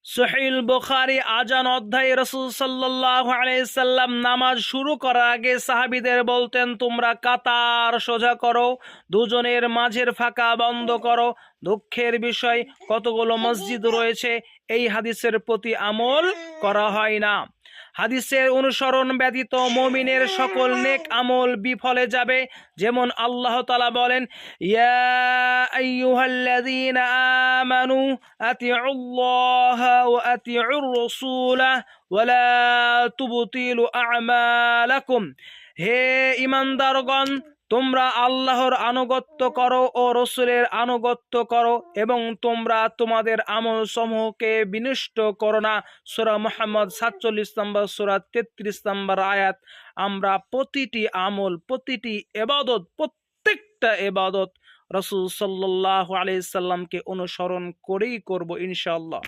সহিহ বুখারী আজান অধ্যায়ে রাসূল সাল্লাল্লাহু আলাইহি সাল্লাম নামাজ শুরু করার আগে সাহাবীদের বলতেন, তোমরা কাতার সোজা করো, দুজনের মাঝের ফাঁকা বন্ধ করো। দুঃখের বিষয়, কতগুলো মসজিদ রয়েছে এই হাদিসের প্রতি আমল করা হয় না। হাদিসের অনুসরণ ব্যতীত মুমিনের সকল নেক আমল বিফলে যাবে। যেমন আল্লাহ তাআলা বলেন, ইয়া আইয়ুহাল্লাযীনা আমানু আতিউল্লাহা ওয়া আতিউর রাসূলা ওয়া লা তুবতিলু আমালাকুম। হে ঈমানদারগণ, তোমরা আল্লাহর আনুগত্য করো ও রসুলের আনুগত্য করো এবং তোমরা তোমাদের আমল সমূহকে বিনষ্ট করো না। সূরা মুহাম্মদ 47 নম্বর সূরা 33 নম্বর আয়াত। আমরা প্রতিটি আমল, প্রতিটি ইবাদত, প্রত্যেকটা ইবাদত রাসূল সাল্লাল্লাহু আলাইহি সাল্লামকে অনুসরণ করেই করব ইনশাআল্লাহ।